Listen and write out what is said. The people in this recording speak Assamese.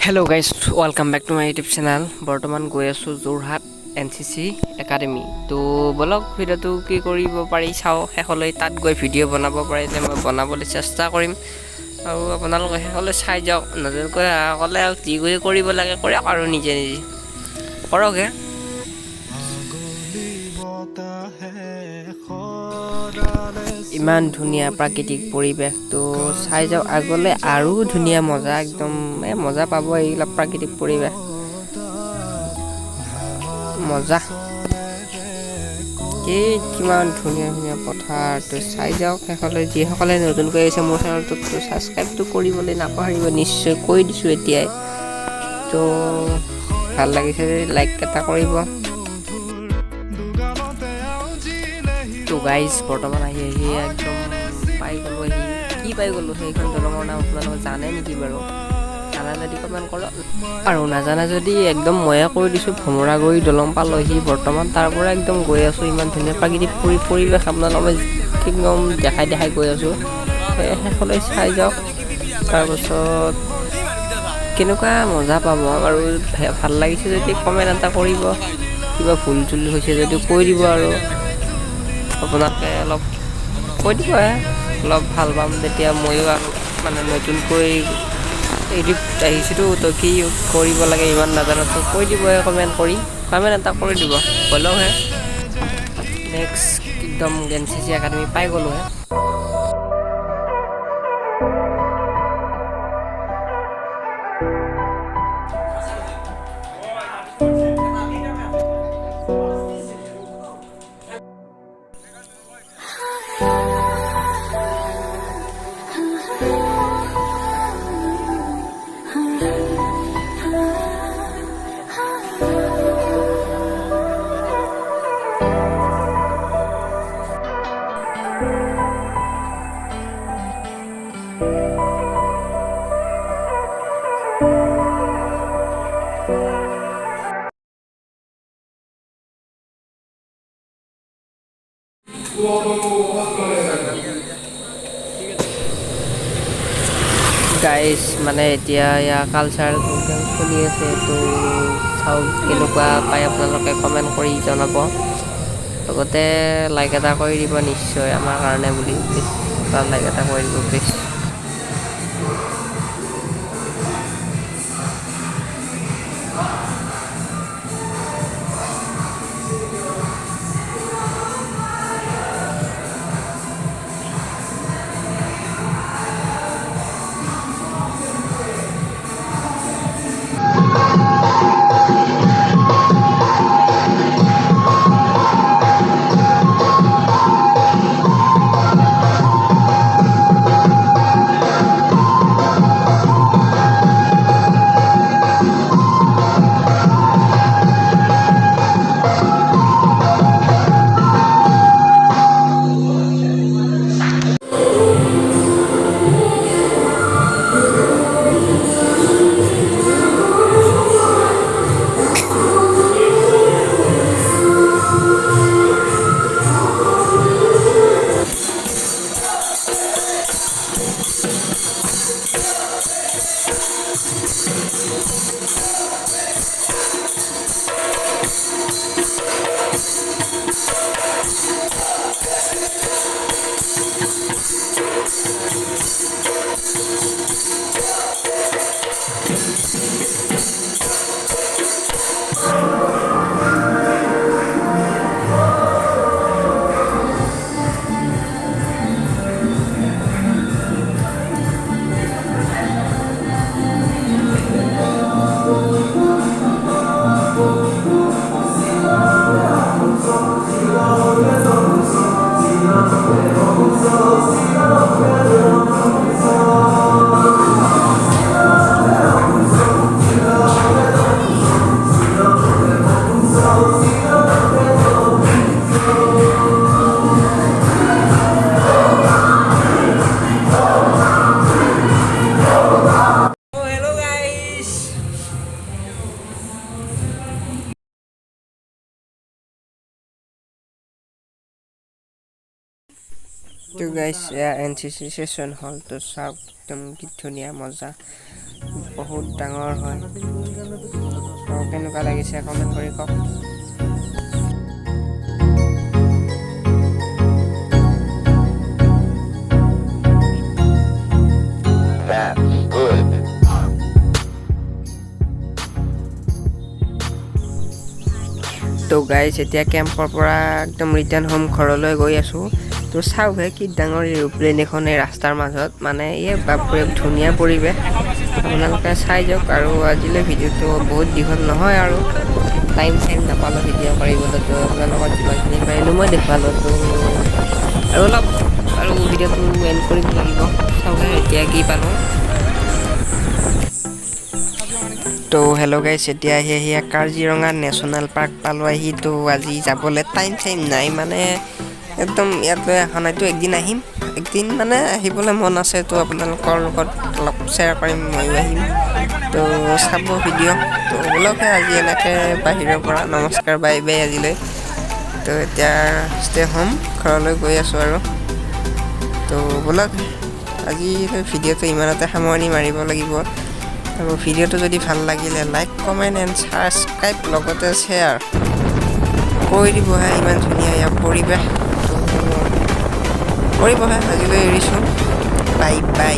Hello' guys, welcome back to my YouTube channel. বৰ্তমান গৈ আছোঁ যোৰহাট NCC একাডেমি। তো বলক ভিডিঅ'টো কি কৰিব পাৰি চাওঁ শেষলৈ। তাত গৈ ভিডিঅ' বনাব পাৰিলে মই বনাবলৈ চেষ্টা কৰিম, আৰু আপোনালোকে শেষলৈ চাই যাওক। নতুনকৈ অহাসকলে যি কৰিব লাগে কৰক, আৰু নিজে নিজে কৰকহে। ইমান ধুনীয়া প্ৰাকৃতিক পৰিৱেশটো চাই যাওক আগলৈ, আৰু ধুনীয়া মজা, একদম মজা পাব এইবিলাক প্ৰাকৃতিক পৰিৱেশ। মজা, কিমান ধুনীয়া ধুনীয়া পথাৰটো চাই যাওক শেষলৈ। যিসকলে নতুনকৈ আহিছে মোৰ চেনেলটোত ছাবস্ক্ৰাইবটো কৰিবলৈ নাপাহৰিব, নিশ্চয় কৈ দিছোঁ এতিয়াই। তো ভাল লাগিছে যদি লাইক এটা কৰিব। তো গাইজ, বৰ্তমান আহি একদম পাই গ'লোঁ। কি পাই গ'লোঁ, সেইখন দলঙৰ নাম আপোনালোকে জানে নেকি বাৰু? জানা যদি কমেণ্ট কৰক, আৰু নাজানা যদি একদম ময়ে কৈ দিছোঁ। ভমৰাগুৰি দলং পালোহি বৰ্তমান, তাৰ পৰা একদম গৈ আছোঁ। ইমান ধুনীয়া প্ৰাকৃতিক পৰিৱেশ আপোনালোকে একদম দেখাই গৈ আছোঁ। শেষলৈ চাই যাওক, তাৰপাছত কেনেকুৱা মজা পাব। আৰু ভাল লাগিছে যদি কমেণ্ট এটা কৰিব, কিবা ভুল চুল হৈছে যদি কৈ দিব, আৰু আপোনালোকে অলপ কৈ দিব, অলপ ভাল পাম তেতিয়া। ময়ো মানে নতুনকৈ এডিট আহিছিলোঁ, তো কি কৰিব লাগে ইমান নাজানো, তো কৈ দিব কমেণ্ট এটা কৰি দিব। হ'লেওহে নেক্সট একদম NCC একাডেমি পাই গ'লোহে। গাইজ, মানে এতিয়া কালচাৰ প্ৰগ্ৰেম চলি আছে, তো চাওক কেনেকুৱা পায় আপোনালোকে কমেণ্ট কৰি জনাব। লগতে লাইক এটা কৰি দিব নিশ্চয়, আমাৰ কাৰণে বুলি প্লিজ এটা লাইক এটা কৰি দিব প্লিজ। তো গাইছ NCC সেশন হল তো চাওক একদম কি ধুনীয়া মজা বহুত ডাঙৰ হয় কেনেকুৱা লাগিছে কমেণ্ট কৰি কওক তো গাইজ এতিয়া কেম্পৰ পৰা একদম ৰিটাৰ্ণ হোম ঘৰলৈ গৈ আছোঁ তো চাওক কি ডাঙৰ এৰোপ্লেন এখন এই ৰাস্তাৰ মাজত মানে বাপৰে ধুনীয়া পৰিৱেশ আপোনালোকে চাই যাওক আৰু আজিলৈ ভিডিঅ'টো বহুত দীঘল নহয় আৰু টাইম নাপালোঁ ভিডিঅ' কৰিবলৈ তো আপোনালোকক যিমানখিনি পাৰিলোঁ মই দেখুৱালোঁ তো আৰু অলপ আৰু ভিডিঅ'টো এণ্ড কৰিব লাগিব চাওক এতিয়া কি পালোঁ তো হেল্ল' গাইছ এতিয়া আহি কাজিৰঙা নেশ্যনেল পাৰ্ক পালোঁ তো আজি যাবলৈ টাইম নাই মানে একদম ইয়ালৈ অহা নাইতো একদিন আহিম একদিন মানে আহিবলৈ মন আছে তো আপোনালোকৰ লগত অলপ শ্বেয়াৰ কৰিম ময়ো আহিম তো চাব ভিডিঅ' তো বোলকে আজি এনেকৈ বাহিৰৰ পৰা নমস্কাৰ বাই বাই আজিলৈ তো এতিয়া ষ্টে হোম ঘৰলৈ গৈ আছোঁ আৰু তো বোলক আজি ভিডিঅ'টো ইমানতে সামৰণি মাৰিব লাগিব আৰু ভিডিঅ'টো যদি ভাল লাগিলে লাইক কমেণ্ট এণ্ড ছাবস্ক্ৰাইব লগতে শ্বেয়াৰ কৰি দিবহে ইমান ধুনীয়া ইয়াৰ পৰিৱেশ কৰিবহে আজিলৈ এৰিছোঁ বাই বাই